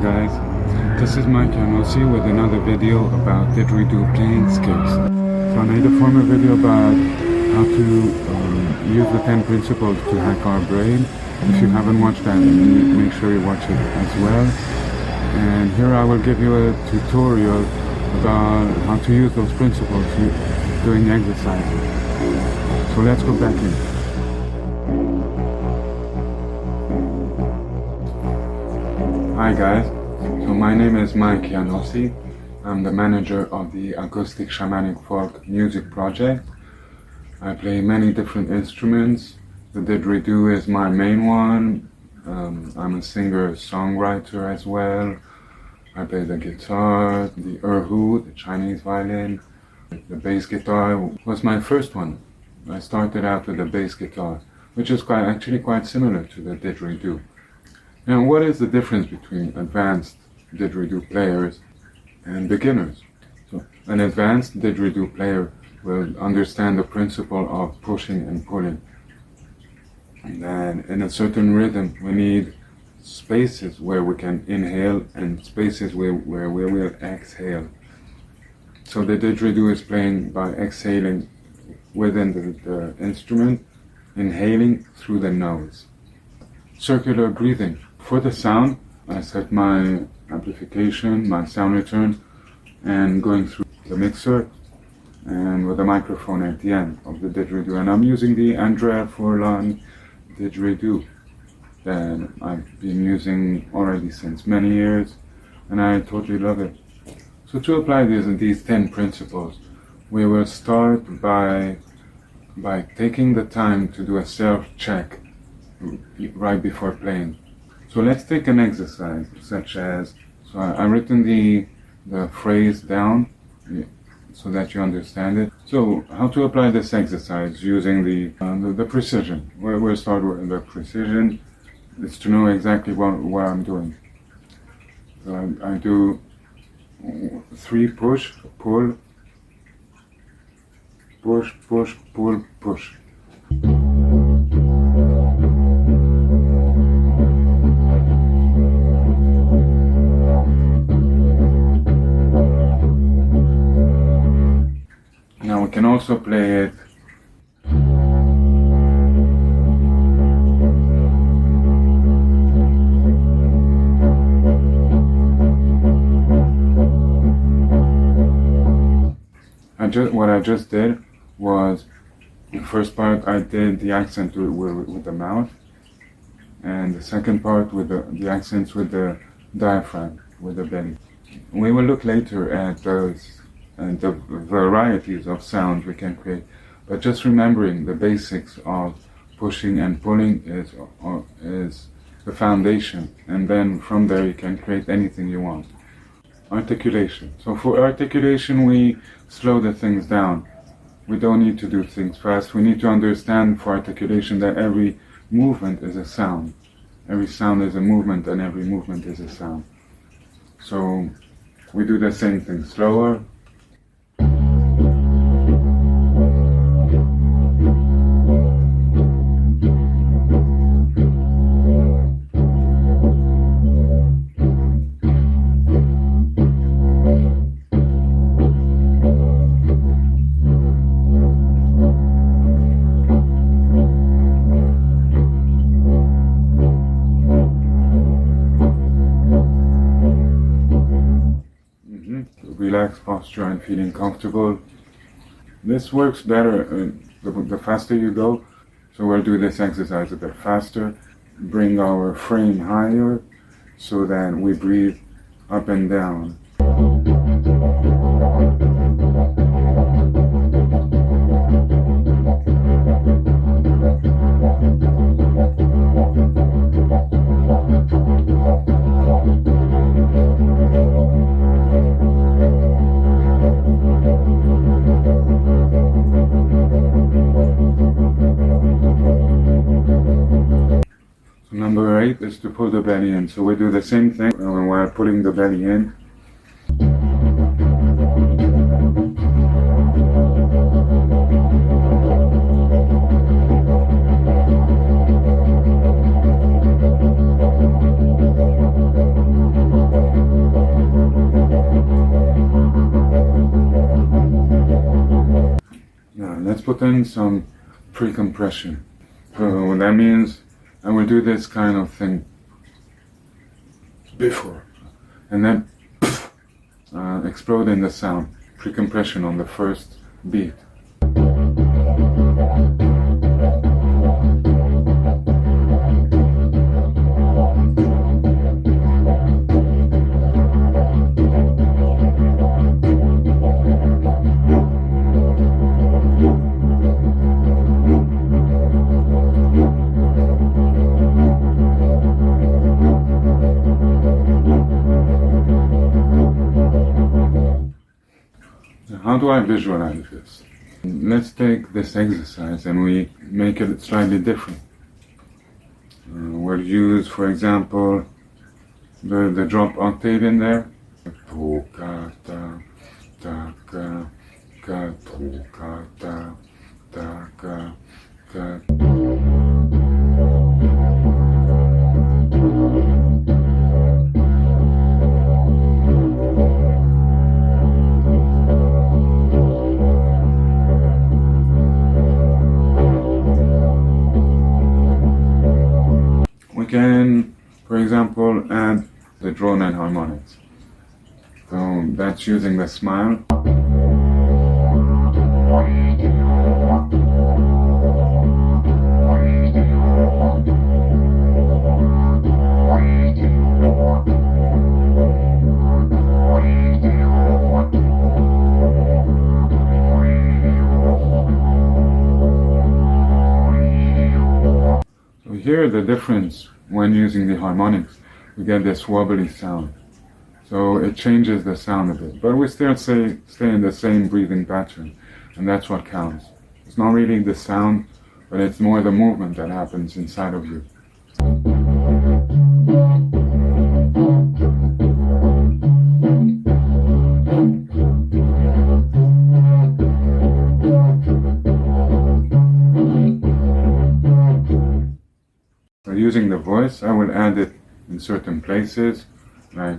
guys, this is Mike Yanossi with another video about didgeridoo playing skills. So I made a former video about how to use the 10 principles to hack our brain. If you haven't watched that, make sure you watch it as well. And here I will give you a tutorial about how to use those principles during exercises. So let's go back in. Hi guys, so my name is Mike Yanossi. I'm the manager of the Acoustic Shamanic Folk Music Project. I play many different instruments. The Didgeridoo is my main one. I'm a singer-songwriter as well. I play the guitar, the erhu, the Chinese violin. The bass guitar was my first one. I started out with the bass guitar, which is actually quite similar to the Didgeridoo. Now, what is the difference between advanced didgeridoo players and beginners? So, an advanced didgeridoo player will understand the principle of pushing and pulling. And then, in a certain rhythm, we need spaces where we can inhale and spaces where we will exhale. So the didgeridoo is playing by exhaling within the instrument, inhaling through the nose. Circular breathing. For the sound, I set my amplification, my sound return, and going through the mixer and with a microphone at the end of the didgeridoo. And I'm using the Andrea Furlan didgeridoo that I've been using already since many years, and I totally love it. So to apply these 10 principles, we will start by taking the time to do a self-check right before playing. So let's take an exercise such as, so I've written the phrase down so that you understand it. So how to apply this exercise using the precision. We'll start with the precision. It's to know exactly what I'm doing. So I do 3 push, pull, push, push, pull, push. Now we can also play it what I just did was, the first part I did the accent with the mouth, and the second part with the accents with the diaphragm, with the belly. We will look later at those and the varieties of sounds we can create, but just remembering the basics of pushing and pulling is the foundation, and then from there you can create anything you want. Articulation. So for articulation, we slow the things down. We don't need to do things fast. We need to understand for articulation that every movement is a sound. Every sound is a movement, and every movement is a sound. So we do the same thing, slower. Relaxed posture and feeling comfortable. This works better the faster you go. So we'll do this exercise a bit faster. Bring our frame higher so that we breathe up and down. Number 8 is to pull the belly in. So we do the same thing when we're pulling the belly in. Now let's put in some pre-compression. So that means I will do this kind of thing before, and then explode in the sound. Pre-compression on the first beat. How do I visualize this? Let's take this exercise and we make it slightly different. We'll use, for example, the drop octave in there. We can, for example, add the drone and harmonics. So that's using the smile. So here the difference when using the harmonics, we get this wobbly sound. So it changes the sound a bit, but we still stay in the same breathing pattern, and that's what counts. It's not really the sound, but it's more the movement that happens inside of you. So using the voice, I will add it in certain places, like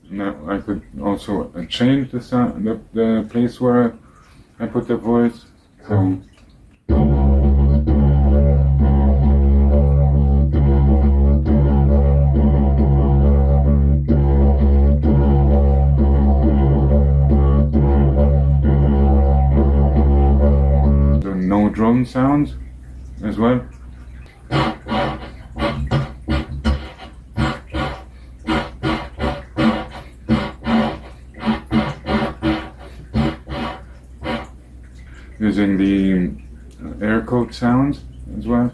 now I could also change the sound, the place where I put the voice. So no drum sounds as well. Using the air coat sounds as well.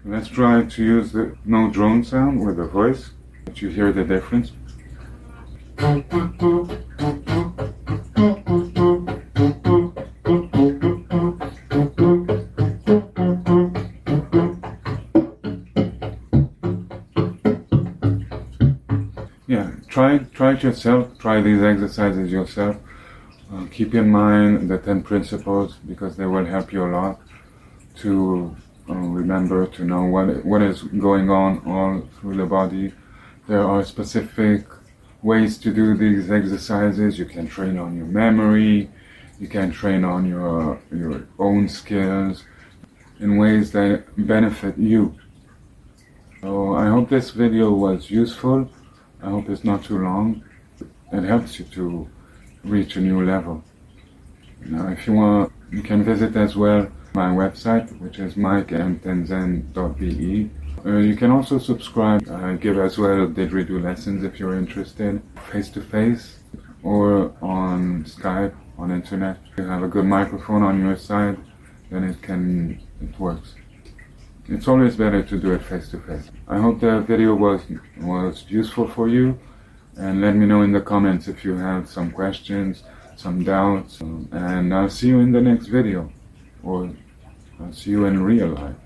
Let's try to use the no drone sound with the voice. But you hear the difference. Yeah, try it yourself. Try these exercises yourself. Keep in mind the 10 principles, because they will help you a lot to remember, to know what is going on all through the body. There are specific ways to do these exercises. You can train on your memory, you can train on your own skills in ways that benefit you. So I hope this video was useful. I hope it's not too long. It helps you to reach a new level. Now, if you want, you can visit as well my website, which is mikemtenzen.be. You can also subscribe. I give as well Didgeridoo lessons if you're interested, face-to-face or on Skype, on internet. If you have a good microphone on your side, then it works. It's always better to do it face-to-face. I hope the video was useful for you, And let me know in the comments if you have some questions, some doubts, and I'll see you in the next video, or I'll see you in real life.